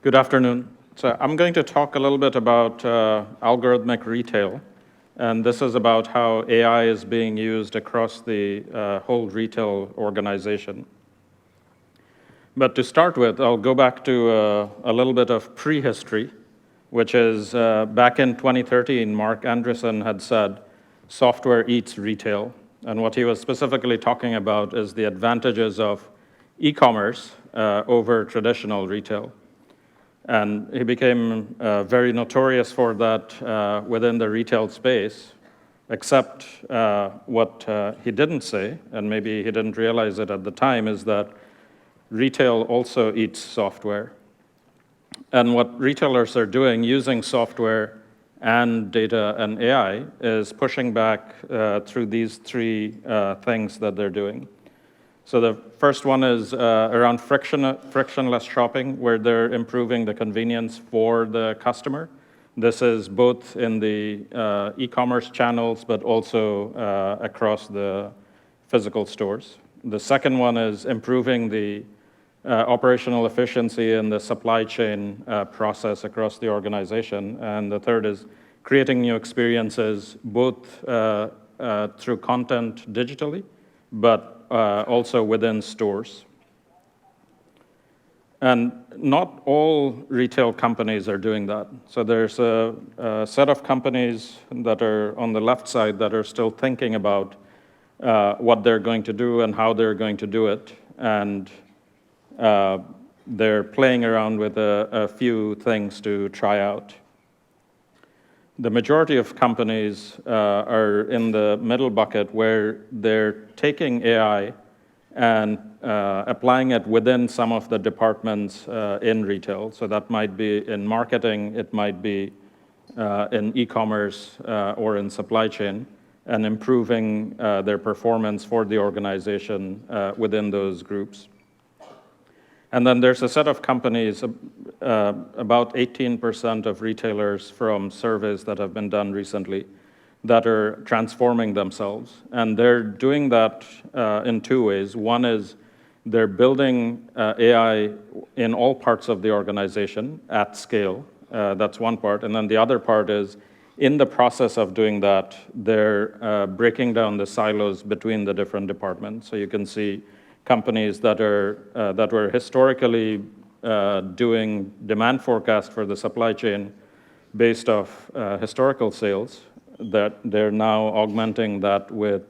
Good afternoon. So I'm going to talk a little bit about algorithmic retail, and this is about how AI is being used across the whole retail organization. But to start with, I'll go back to a little bit of prehistory, which is back in 2013, Mark Andreessen had said, software eats retail. And what he was specifically talking about is the advantages of e-commerce over traditional retail. And he became very notorious for that within the retail space, except what he didn't say, and maybe he didn't realize it at the time, is that retail also eats software. And what retailers are doing using software and data and AI is pushing back through these three things that they're doing. So the first one is around frictionless shopping, where they're improving the convenience for the customer. This is both in the e-commerce channels, but also across the physical stores. The second one is improving the operational efficiency in the supply chain process across the organization. And the third is creating new experiences, both through content digitally, but also within stores. And not all retail companies are doing that. So there's a set of companies that are on the left side that are still thinking about what they're going to do and how they're going to do it. And they're playing around with a few things to try out. The majority of companies are in the middle bucket, where they're taking AI and applying it within some of the departments in retail. So that might be in marketing, it might be in e-commerce or in supply chain, and improving their performance for the organization within those groups. And then there's a set of companies, about 18% of retailers from surveys that have been done recently, that are transforming themselves. And they're doing that in two ways. One is they're building AI in all parts of the organization at scale. That's one part. And then the other part is, in the process of doing that, they're breaking down the silos between the different departments. So you can see companies that were historically doing demand forecast for the supply chain based off historical sales, that they're now augmenting that with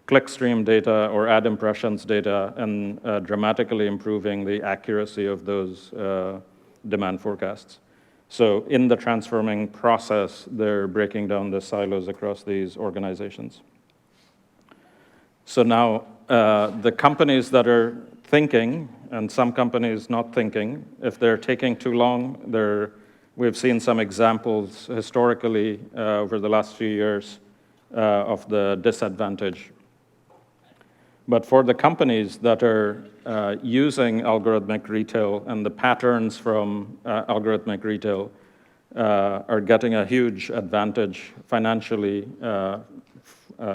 clickstream data or ad impressions data, and dramatically improving the accuracy of those demand forecasts. So in the transforming process, they're breaking down the silos across these organizations. So now, the companies that are thinking, and some companies not thinking, if they're taking too long, we've seen some examples historically over the last few years of the disadvantage. But for the companies that are using algorithmic retail, and the patterns from algorithmic retail are getting a huge advantage financially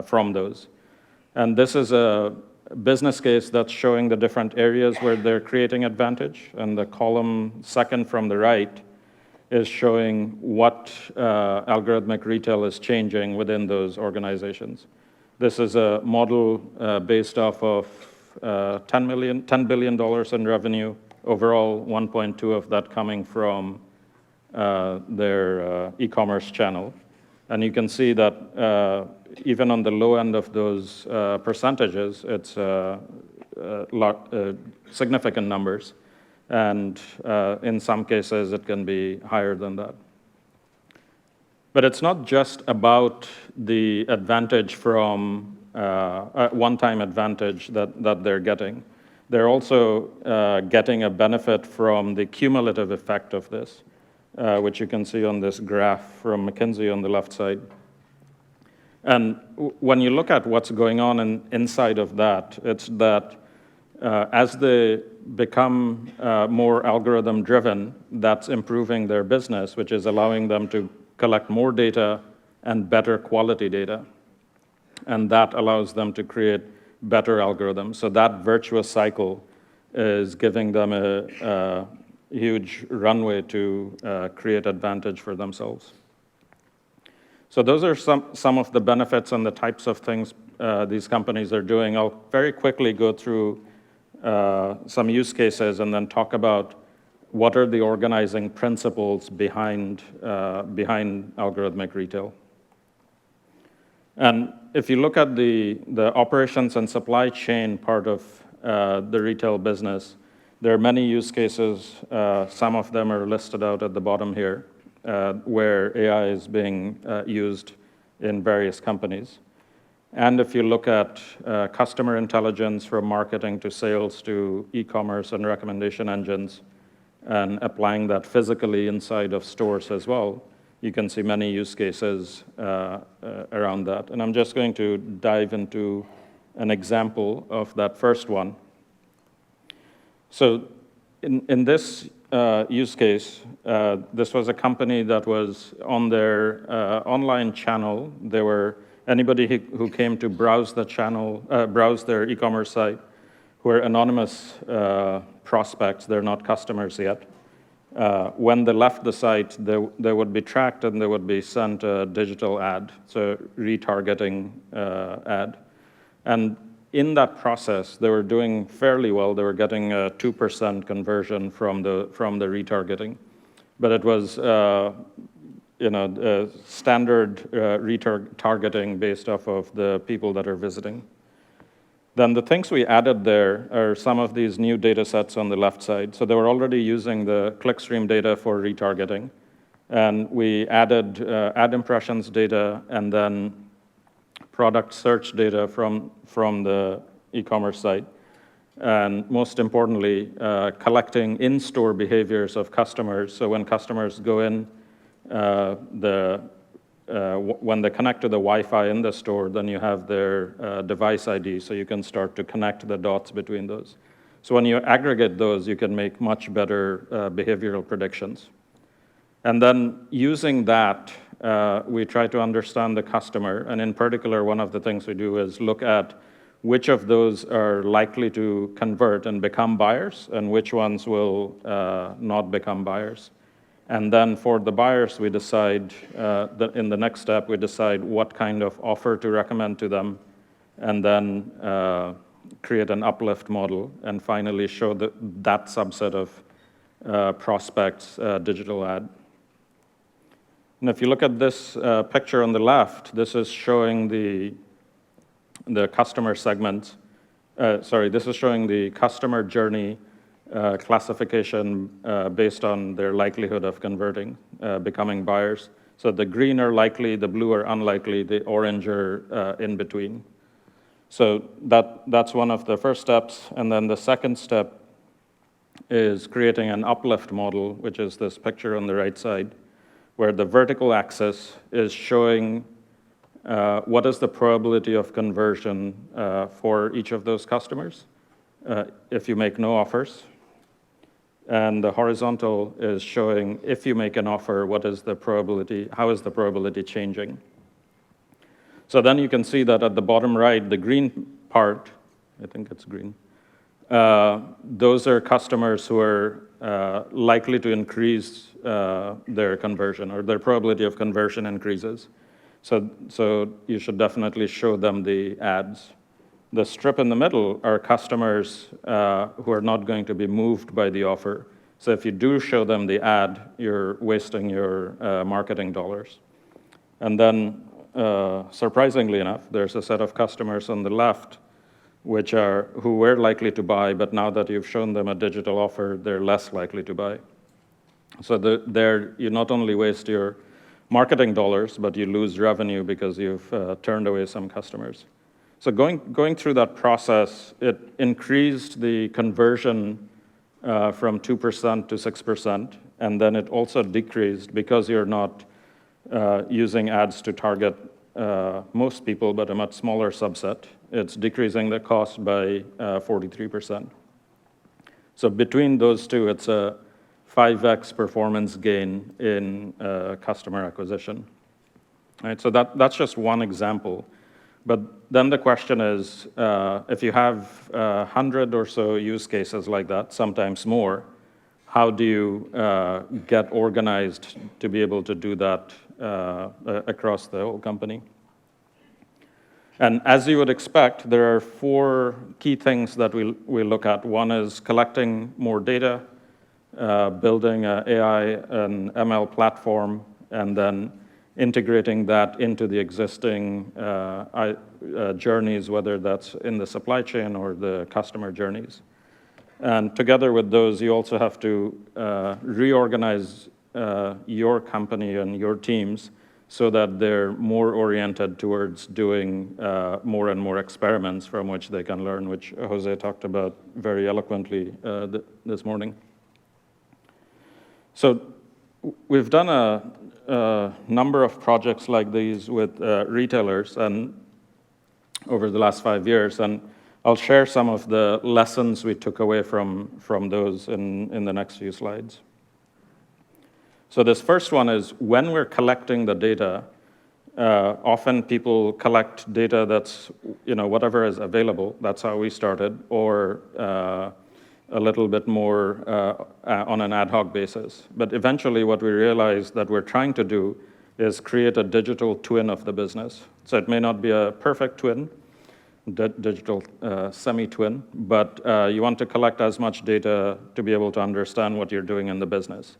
from those. And this is a business case that's showing the different areas where they're creating advantage. And the column second from the right is showing what algorithmic retail is changing within those organizations. This is a model based off of $10 billion in revenue, overall 1.2 of that coming from their e-commerce channel. And you can see that even on the low end of those percentages, it's significant numbers. And in some cases, it can be higher than that. But it's not just about the advantage from one-time advantage that they're getting. They're also getting a benefit from the cumulative effect of this, which you can see on this graph from McKinsey on the left side. And when you look at what's going on inside of that, it's that as they become more algorithm-driven, that's improving their business, which is allowing them to collect more data and better quality data. And that allows them to create better algorithms. So that virtuous cycle is giving them huge runway to create advantage for themselves. So those are some of the benefits and the types of things these companies are doing. I'll very quickly go through some use cases and then talk about what are the organizing principles behind algorithmic retail. And if you look at the operations and supply chain part of the retail business, there are many use cases. Some of them are listed out at the bottom here, where AI is being used in various companies. And if you look at customer intelligence from marketing to sales to e-commerce and recommendation engines, and applying that physically inside of stores as well, you can see many use cases around that. And I'm just going to dive into an example of that first one. So in this use case, this was a company that was on their online channel. There were anybody who came to browse the channel, browse their e-commerce site, who are anonymous prospects. They're not customers yet. When they left the site, they would be tracked and they would be sent a digital ad, so retargeting ad. And in that process, they were doing fairly well. They were getting a 2% conversion from the retargeting, but it was standard retargeting based off of the people that are visiting. Then the things we added there are some of these new data sets on the left side. So they were already using the clickstream data for retargeting. And we added ad impressions data and then product search data from the e-commerce site. And most importantly, collecting in-store behaviors of customers. So when customers go in, when they connect to the Wi-Fi in the store, then you have their device ID, so you can start to connect the dots between those. So when you aggregate those, you can make much better behavioral predictions. And then using that, we try to understand the customer. And in particular, one of the things we do is look at which of those are likely to convert and become buyers, and which ones will not become buyers. And then for the buyers, we decide that in the next step, we decide what kind of offer to recommend to them, and then create an uplift model, and finally show that subset of prospects digital ad. And if you look at this picture on the left, this is showing the customer segments. This is showing the customer journey classification based on their likelihood of converting, becoming buyers. So the green are likely, the blue are unlikely, the orange are in between. So that's one of the first steps. And then the second step is creating an uplift model, which is this picture on the right side, where the vertical axis is showing what is the probability of conversion for each of those customers if you make no offers. And the horizontal is showing if you make an offer, what is the probability, how is the probability changing? So then you can see that at the bottom right, the green part, I think it's green, those are customers who are likely to increase their conversion, or their probability of conversion increases. So you should definitely show them the ads. The strip in the middle are customers who are not going to be moved by the offer. So if you do show them the ad, you're wasting your marketing dollars. And then, surprisingly enough, there's a set of customers on the left who were likely to buy, but now that you've shown them a digital offer, they're less likely to buy. So there, you not only waste your marketing dollars, but you lose revenue because you've turned away some customers. So going through that process, it increased the conversion from 2% to 6%, and then it also decreased because you're not using ads to target most people, but a much smaller subset. It's decreasing the cost by 43%. So between those two, it's a 5x performance gain in customer acquisition. Right, so that's just one example. But then the question is, if you have 100 or so use cases like that, sometimes more, how do you get organized to be able to do that across the whole company? And as you would expect, there are 4 key things that we look at. One is collecting more data, building an AI and ML platform, and then integrating that into the existing journeys, whether that's in the supply chain or the customer journeys. And together with those, you also have to reorganize your company and your teams so that they're more oriented towards doing more and more experiments from which they can learn, which Jose talked about very eloquently this morning. So we've done a number of projects like these with retailers and over the last 5 years, and I'll share some of the lessons we took away from those in the next few slides. So this first one is when we're collecting the data, often people collect data that's, whatever is available. That's how we started, or a little bit more on an ad hoc basis. But eventually what we realized that we're trying to do is create a digital twin of the business. So it may not be a perfect twin, digital semi-twin, but you want to collect as much data to be able to understand what you're doing in the business.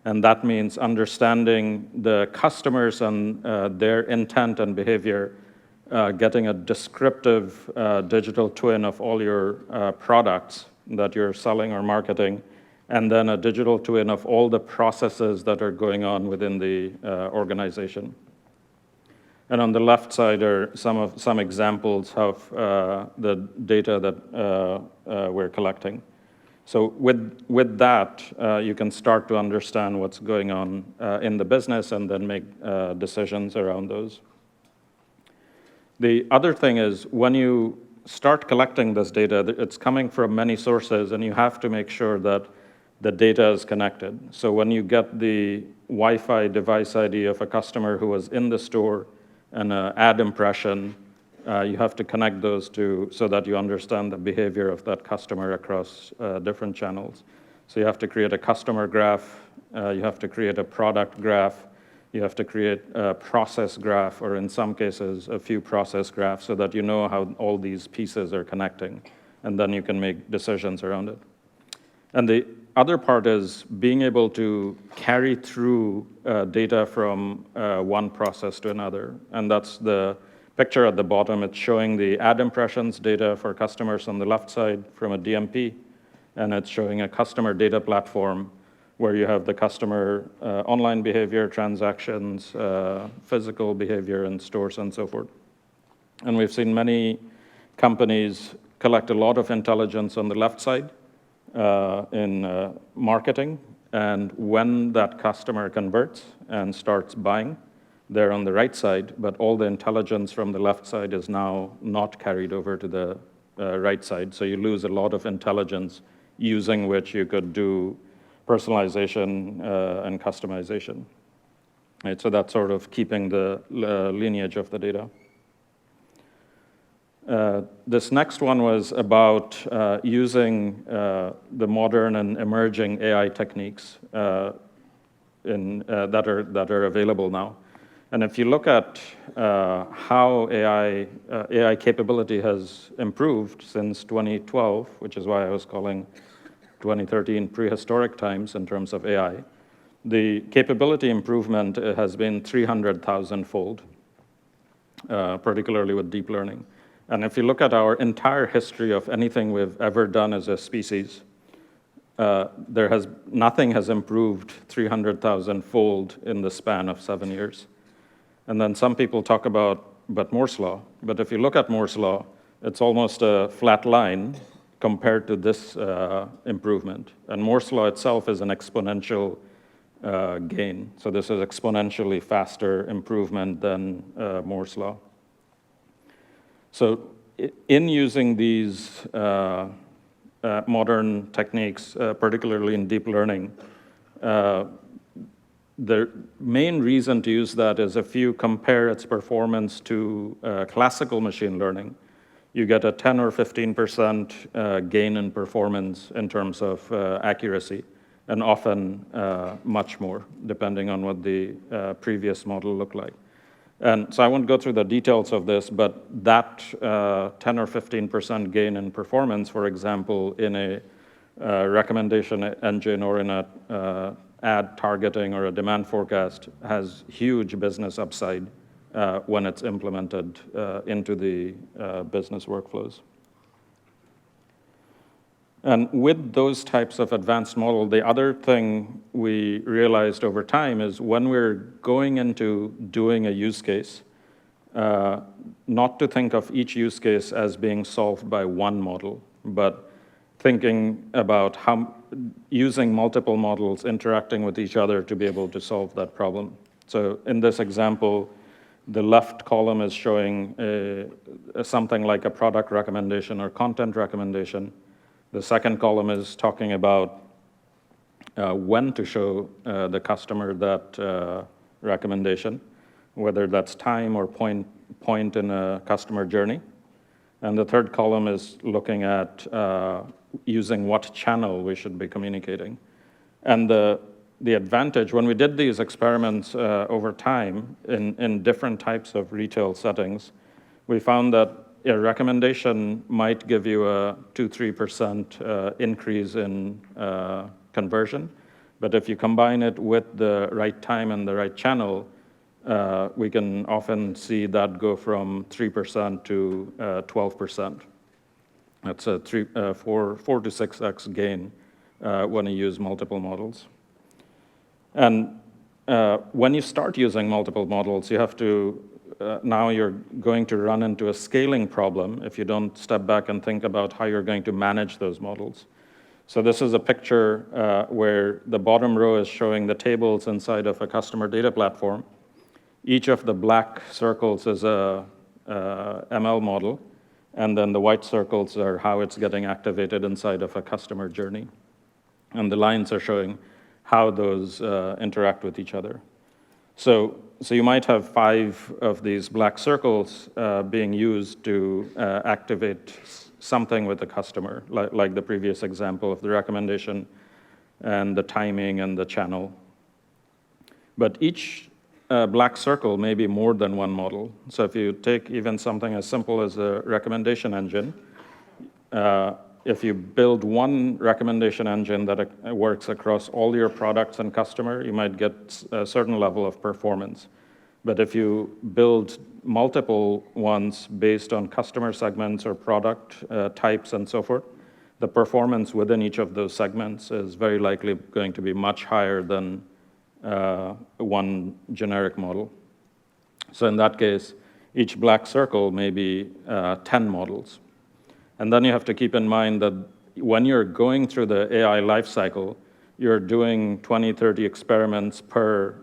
And that means understanding the customers and their intent and behavior, getting a descriptive digital twin of all your products that you're selling or marketing, and then a digital twin of all the processes that are going on within the organization. And on the left side are some examples of the data that we're collecting. So with that, you can start to understand what's going on in the business and then make decisions around those. The other thing is when you start collecting this data, it's coming from many sources, and you have to make sure that the data is connected. So when you get the Wi-Fi device ID of a customer who was in the store and an ad impression, you have to connect those two so that you understand the behavior of that customer across different channels. So you have to create a customer graph, you have to create a product graph, you have to create a process graph, or in some cases, a few process graphs, so that you know how all these pieces are connecting, and then you can make decisions around it. And the other part is being able to carry through data from one process to another, and that's the picture at the bottom. It's showing the ad impressions data for customers on the left side from a DMP, and it's showing a customer data platform where you have the customer online behavior, transactions, physical behavior in stores, and so forth. And we've seen many companies collect a lot of intelligence on the left side in marketing, and when that customer converts and starts buying, they're on the right side, but all the intelligence from the left side is now not carried over to the right side. So you lose a lot of intelligence using which you could do personalization and customization. Right, so that's sort of keeping the lineage of the data. This next one was about using the modern and emerging AI techniques that are available now. And if you look at how AI capability has improved since 2012, which is why I was calling 2013 prehistoric times in terms of AI, the capability improvement has been 300,000-fold, particularly with deep learning. And if you look at our entire history of anything we've ever done as a species, nothing has improved 300,000-fold in the span of 7 years. And then some people talk about Moore's law, but if you look at Moore's law, it's almost a flat line compared to this improvement. And Moore's law itself is an exponential gain. So this is exponentially faster improvement than Moore's law. So in using these modern techniques, particularly in deep learning, the main reason to use that is if you compare its performance to classical machine learning, you get a 10 or 15% gain in performance in terms of accuracy. and often much more, depending on what the previous model looked like. And so I won't go through the details of this, but that 10 or 15% gain in performance, for example, in a recommendation engine or in a ad targeting or a demand forecast has huge business upside when it's implemented into the business workflows. And with those types of advanced model, the other thing we realized over time is when we're going into doing a use case, not to think of each use case as being solved by one model, but thinking about how using multiple models interacting with each other to be able to solve that problem. So in this example, the left column is showing something like a product recommendation or content recommendation. The second column is talking about when to show the customer that recommendation, whether that's time or point in a customer journey. And the third column is looking at using what channel we should be communicating. And the advantage, when we did these experiments over time in different types of retail settings, we found that a recommendation might give you a 2-3% increase in conversion. But if you combine it with the right time and the right channel, we can often see that go from 3% to 12%. That's a 4 to 6x gain when you use multiple models. And when you start using multiple models, you have to now you're going to run into a scaling problem if you don't step back and think about how you're going to manage those models. So this is a picture where the bottom row is showing the tables inside of a customer data platform. Each of the black circles is a ML model, and then the white circles are how it's getting activated inside of a customer journey. And the lines are showing how those interact with each other. So you might have 5 of these black circles being used to activate something with the customer, like the previous example of the recommendation and the timing and the channel. But each black circle may be more than one model. So if you take even something as simple as a recommendation engine, if you build one recommendation engine that works across all your products and customer, you might get a certain level of performance. But if you build multiple ones based on customer segments or product types and so forth, the performance within each of those segments is very likely going to be much higher than one generic model. So in that case, each black circle may be 10 models. And then you have to keep in mind that when you're going through the AI lifecycle, you're doing 20, 30 experiments per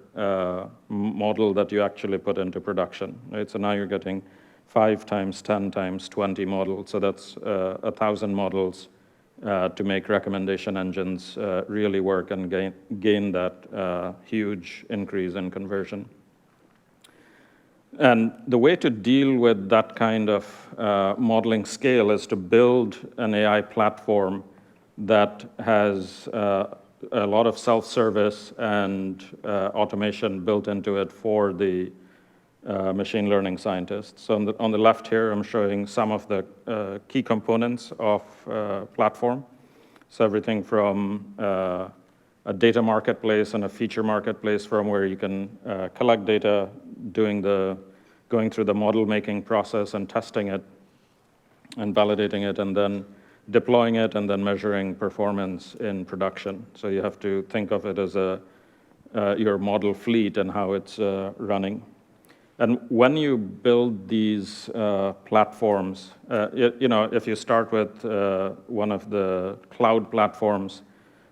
model that you actually put into production, right? So now you're getting 5 times 10 times 20 models. So that's 1,000 models to make recommendation engines really work and gain that huge increase in conversion. And the way to deal with that kind of modeling scale is to build an AI platform that has a lot of self-service and automation built into it for the machine learning scientists. So on the left here, I'm showing some of the key components of platform. So everything from a data marketplace and a feature marketplace from where you can collect data, going through the model making process and testing it and validating it, and then deploying it and then measuring performance in production. So you have to think of it as your model fleet and how it's running. And when you build these platforms, if you start with one of the cloud platforms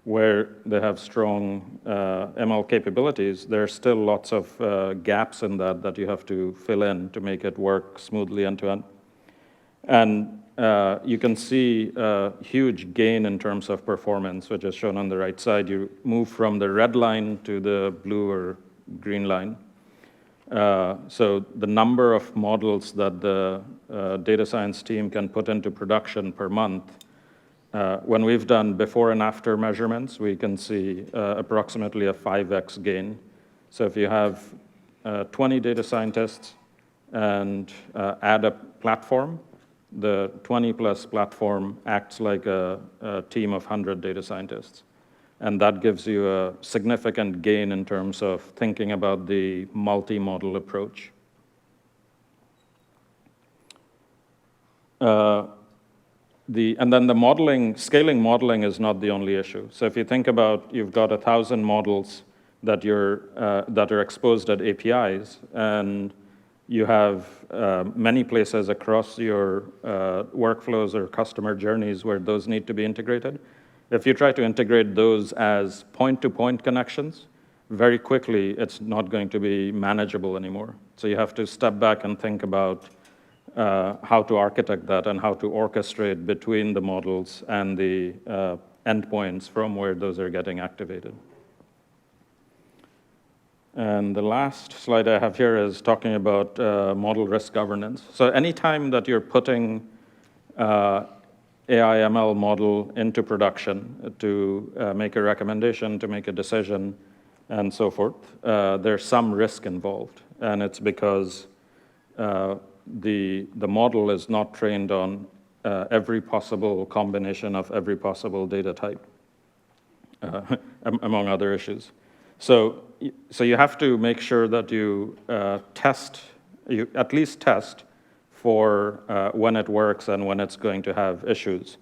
where they have strong ML capabilities, there's still lots of gaps in that you have to fill in to make it work smoothly end to end. And you can see a huge gain in terms of performance, which is shown on the right side. You move from the red line to the blue or green line. So the number of models that the data science team can put into production per month when we've done before and after measurements, we can see approximately a 5x gain. So if you have 20 data scientists and add a platform, the 20 plus platform acts like a team of 100 data scientists. And that gives you a significant gain in terms of thinking about the multi-model approach. And then the modeling, scaling modeling is not the only issue. So if you think about, you've got 1,000 models that are exposed at APIs, and you have many places across your workflows or customer journeys where those need to be integrated. If you try to integrate those as point-to-point connections, very quickly it's not going to be manageable anymore. So you have to step back and think about how to architect that and how to orchestrate between the models and the endpoints from where those are getting activated. And the last slide I have here is talking about model risk governance. So anytime that you're putting AIML model into production to make a recommendation, to make a decision, and so forth, there's some risk involved. And it's because the model is not trained on every possible combination of every possible data type, among other issues. So you have to make sure that you at least test for when it works and when it's going to have issues.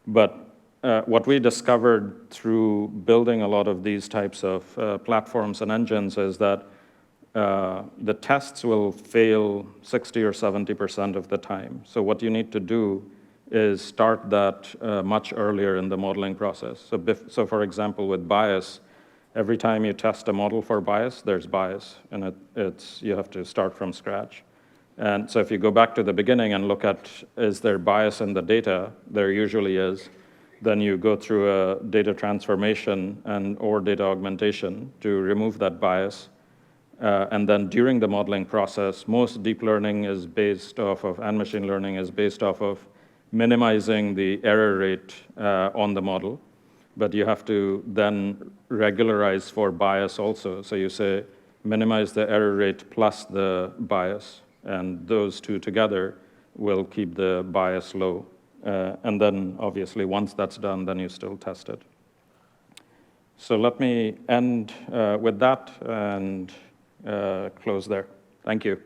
But what we discovered through building a lot of these types of platforms and engines is that the tests will fail 60 or 70% of the time. So what you need to do is start that much earlier in the modeling process. So for example, with bias, every time you test a model for bias, there's bias, and you have to start from scratch. And so if you go back to the beginning and look at, is there bias in the data? There usually is. Then you go through a data transformation or data augmentation to remove that bias. And then during the modeling process, most deep learning is based off of, and machine learning is based off of minimizing the error rate on the model. But you have to then regularize for bias also. So you say, minimize the error rate plus the bias. And those two together will keep the bias low. And then, obviously, once that's done, then you still test it. So let me end with that and close there. Thank you.